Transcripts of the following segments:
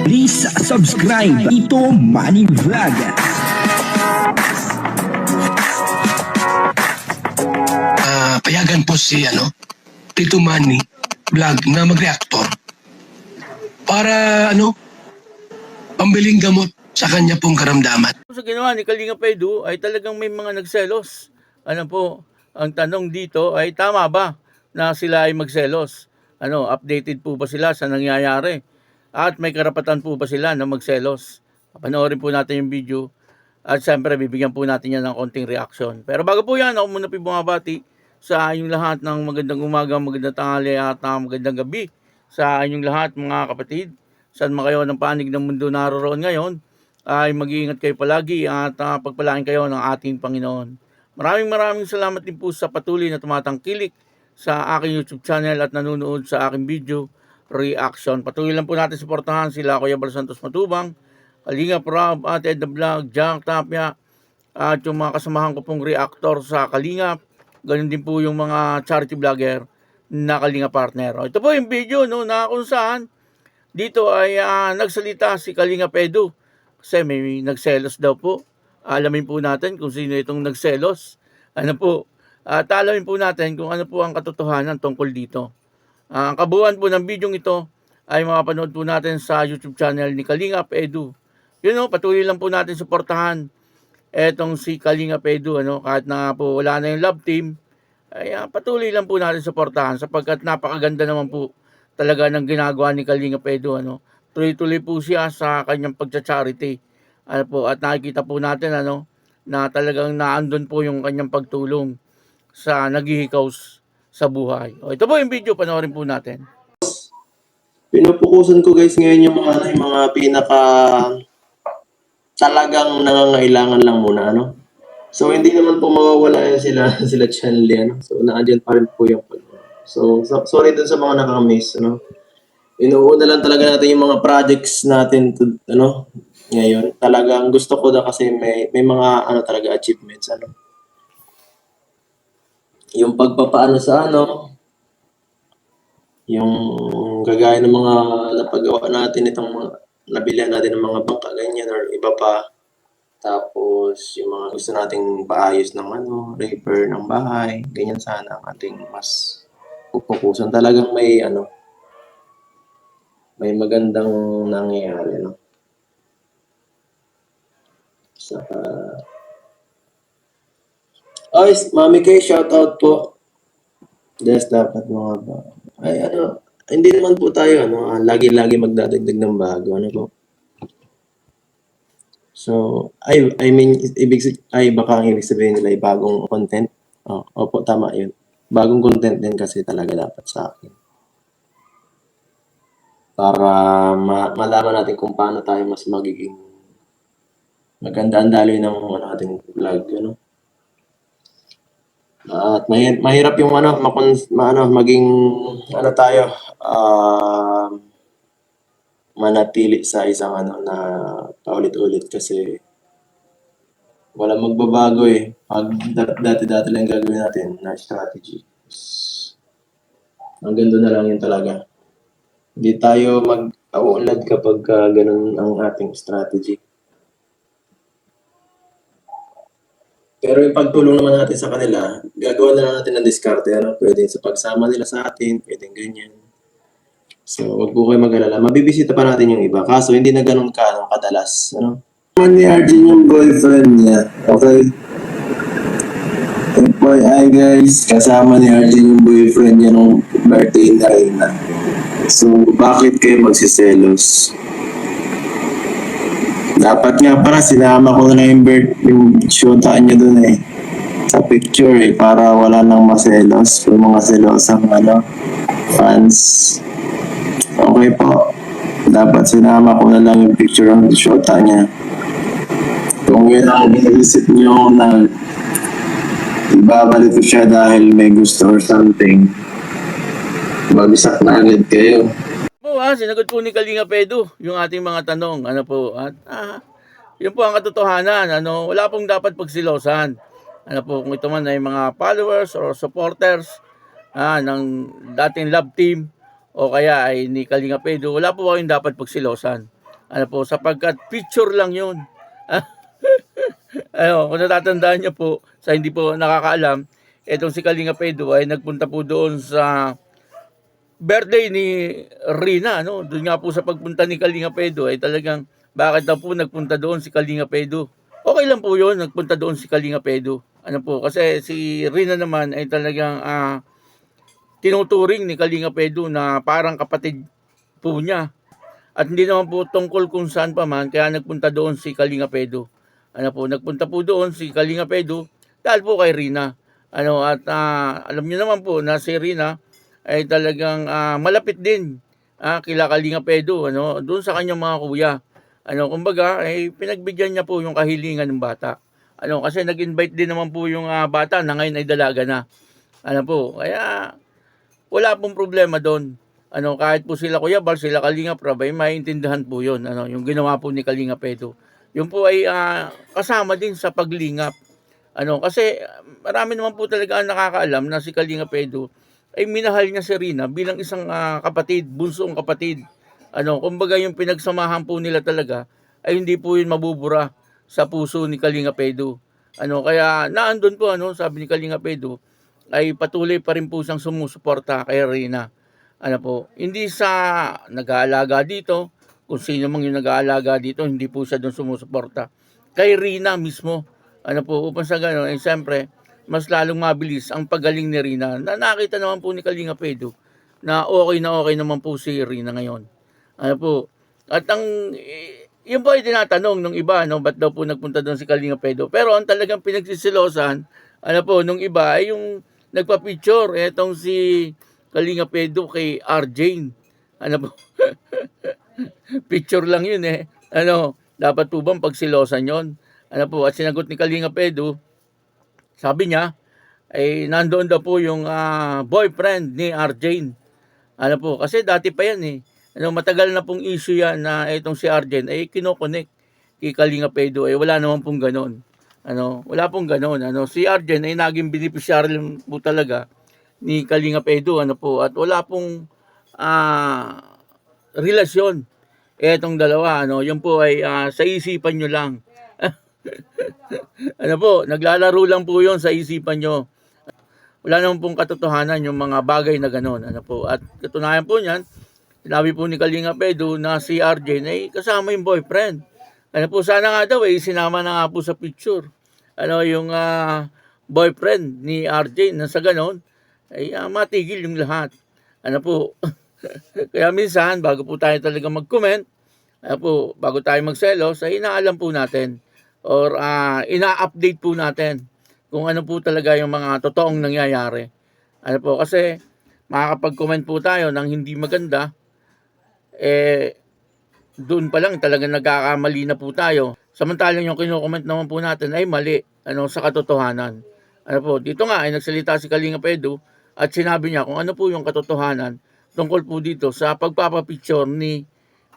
Please subscribe Tito Manny Vlog. Payagan po si Tito Manny Vlog na mag-reactor para pambiling gamot sa kanya pong karamdaman. Sa ginawa ni Kalinga Pedro ay talagang may mga nagselos. Ano po, ang tanong dito ay tama ba na sila ay magselos? Updated po ba sila sa nangyayari? At may karapatan po ba sila na magselos? Panoorin po natin yung video at siyempre bibigyan po natin yan ng konting reaction. Pero bago po yan, ako muna po bumabati sa inyong lahat ng magandang umaga, magandang tanghali at magandang gabi sa inyong lahat mga kapatid. Saan man kayo ng panig ng mundo naroon ngayon, ay mag-iingat kayo palagi at pagpalain kayo ng ating Panginoon. Maraming salamat din po sa patuloy na tumatangkilik sa aking YouTube channel at nanonood sa aking video reaction. Patuloy lang po natin suportahan sila Kuya Bal Santos Matubang, Kalinga Prab, at Ed the Vlog, Jack Tapia, at yung mga kasamahan ko pong reactor sa Kalinga. Ganun din po yung mga charity vlogger na Kalinga partner. Ito po yung video na kung saan dito ay nagsalita si Kalinga Pedro kasi may nagselos daw po. Alamin po natin kung sino itong nagselos. At alamin po natin kung ano po ang katotohanan tungkol dito. Ang kabuuan po ng video ito ay mapapanood po natin sa YouTube channel ni Kalinga Pedro. Patuloy lang po natin suportahan etong si Kalinga Pedro. Kahit na po wala na yung love team, ay patuloy lang po natin suportahan sapagkat napakaganda naman po talaga ng ginagawa ni Kalinga Pedro. Tuloy-tuloy po siya sa kanyang pagcha-charity. At nakikita po natin na talagang naandun po yung kanyang pagtulong sa naghihikaw sa buhay. Ito po yung video, panoorin po natin. Pinupukusan ko guys ngayon yung mga pinaka talagang nangangailangan lang muna, So hindi naman po mawawala yan sila Chanli, So naandyan pa rin po yung So sorry dun sa mga nakamiss, Inuuna lang talaga natin yung mga projects natin ngayon. Talagang gusto ko na kasi may mga talaga achievements, Yung pagpapaano sa yung gagaya ng mga napagawa natin itong mga nabilihan natin ng mga bangka ganyan or iba pa. Tapos yung mga gusto nating paayos ng repair ng bahay, ganyan sana ang ating mas pupukusan. Talagang may magandang nangyayari, Saka Mami Kay, shout out po. Yes, dapat mga ba. Ay, hindi naman po tayo, lagi-lagi magdadagdag ng bago, po. So, I mean, baka ang ibig sabihin nila ay bagong content. Opo, tama yun. Bagong content din kasi talaga dapat sa akin. Para malaman natin kung paano tayo mas magiging maganda ang daloy ng ating vlog, At mahirap yung maging tayo manatili sa isang na paulit-ulit kasi wala magbabago pag dati-dati lang gagawin natin na strategy. Hanggang doon na lang yun talaga. Hindi tayo mag-aulad kapag ganun ang ating strategy. Pero yung pagtulong naman natin sa kanila, gagawa na lang natin ng diskarte. Pwede sa pagsama nila sa atin, pwede ganyan. So, wag po kayo mag-alala. Mabibisita pa natin yung iba. Kaso, hindi na ganun kadalas. Ni Arjun yung boyfriend niya. Okay? Hi guys, kasama ni Arjun yung boyfriend niya nung birthday na Reyna. So, bakit kayo magsiselos? Dapat nga para sinama ko na yung shootaan niya dun sa picture para wala nang maselos yung mga selosang fans. Okay po. Dapat sinama ko na lang yung picture ng shootaan niya. Kung yun ang iniisip niyo na ibabalik ko siya dahil may gusto or something, mag-isak na agad kayo. Sinagot po ni Kalinga Pedro yung ating mga tanong. Yun po ang katotohanan. Wala pong dapat pagsilosan. Kung ito man ay mga followers or supporters ng dating love team o kaya ay ni Kalinga Pedro, wala po kayong dapat pagsilosan. Ano po, sapagkat picture lang yun. Kung natatandaan niyo po, sa hindi po nakakaalam, etong si Kalinga Pedro ay nagpunta po doon sa birthday ni Rina, ano? Doon nga po sa pagpunta ni Kalinga Pedro ay talagang bakit daw po nagpunta doon si Kalinga Pedro? Okay lang po 'yon, nagpunta doon si Kalinga Pedro. Ano po, kasi si Rina naman ay talagang tinuturing ni Kalinga Pedro na parang kapatid po niya. At hindi naman po tungkol kung saan pa man, kaya nagpunta doon si Kalinga Pedro. Ano po, nagpunta po doon si Kalinga Pedro dahil po kay Rina. Ano, at alam niyo naman po na si Rina ay talagang malapit din kila Kalinga Pedro, ano, doon sa kanyang mga kuya. Ano, kumbaga, ay pinagbigyan niya po yung kahilingan ng bata. Ano, kasi nag-invite din naman po yung bata na ngayon ay dalaga na. Ano po, kaya wala pong problema doon. Ano, kahit po sila Kuya Bal, sila Kalinga Prab, ay maintindihan po yun. Ano, yung ginawa po ni Kalinga Pedro. Yung po ay kasama din sa paglingap. Ano, kasi marami naman po talaga ang nakakaalam na si Kalinga Pedro ay minahal niya si Rina bilang isang kapatid, bunsong kapatid. Ano, kumbaga yung pinagsamahan po nila talaga ay hindi po yun mabubura sa puso ni Kalinga Pedro. Ano, kaya naandun po, ano, sabi ni Kalinga Pedro, ay patuloy pa rin po siyang sumusuporta kay Rina. Ano po, hindi sa nag-aalaga dito, kung sino mang yung nag-aalaga dito, hindi po siya doon sumusuporta. Kay Rina mismo, ano po, upang sa gano'n, ay siyempre, mas lalong mabilis ang pagaling ni Rina. Na nakita naman po ni Kalinga Pedro na okay naman po si Rina ngayon. Ano po, at yun po ay tinatanong nung iba, no, ba't daw po nagpunta doon si Kalinga Pedro. Pero ang talagang pinagsisilosan, ano po, nung iba ay yung nagpa-picture, etong si Kalinga Pedro kay RJ. Ano po, picture lang yun eh. Ano, dapat po bang pagsilosan yun? Ano po, at sinagot ni Kalinga Pedro, sabi niya, ay nandoon daw po yung boyfriend ni RJ. Ano po, kasi dati pa yan eh. Ano, matagal na pong issue yan na itong si Arjen ay kinokonek kay Kalinga Pedro. Eh, wala naman pong ganon. Ano, wala pong ganon. Ano, si Arjen ay naging beneficiary po talaga ni Kalinga Pedro. Ano po, at wala pong relasyon. Etong dalawa, ano, yun po ay sa isipan nyo lang. Ano po, naglalaro lang po yun sa isipan nyo. Wala naman pong katotohanan yung mga bagay na ganon. Ano po, at katunayan po niyan, sinabi po ni Kalinga Pedro na si RJ ay kasama yung boyfriend. Ano po, sana nga daw sinama na nga po sa picture. Ano, yung boyfriend ni RJ na sa ganon, ay matigil yung lahat. Ano po, kaya minsan, bago po tayo talaga mag-comment, ano po, bago tayo magselos, ay inaalam po natin or ina-update po natin kung ano po talaga yung mga totoong nangyayari. Ano po, kasi makakapag-comment po tayo ng hindi maganda, doon pa lang talaga nagkakamali na po tayo. Samantalang yung kino-comment naman po natin ay mali, ano, sa katotohanan. Ano po, dito nga ay nagsalita si Kalinga Pedro at sinabi niya kung ano po yung katotohanan tungkol po dito sa pagpapapicture ni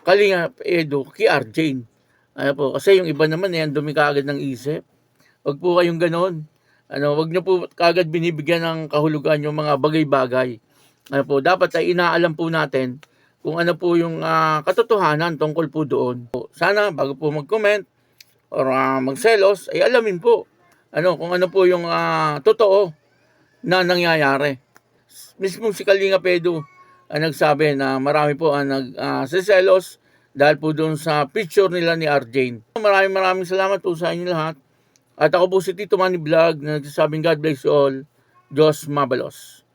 Kalinga Pedro kay RJ. Ano po, kasi yung iba naman yan dumi kaagad ng isip. Wag po kayong ganon. Ano, wag niyo po kaagad binibigyan ng kahulugan yung mga bagay-bagay. Ano po, dapat ay inaalam po natin kung ano po yung katotohanan tungkol po doon. Sana bago po mag-comment or magselos, ay alamin po ano, kung ano po yung totoo na nangyayari. Mismo si Kalinga Pedro nagsabi na marami po ang nagseselos dahil po doon sa picture nila ni RJ. Maraming salamat po sa inyo lahat. At ako po si Tito Manny Vlog na nagsasabing God bless you all. Diyos mabalos.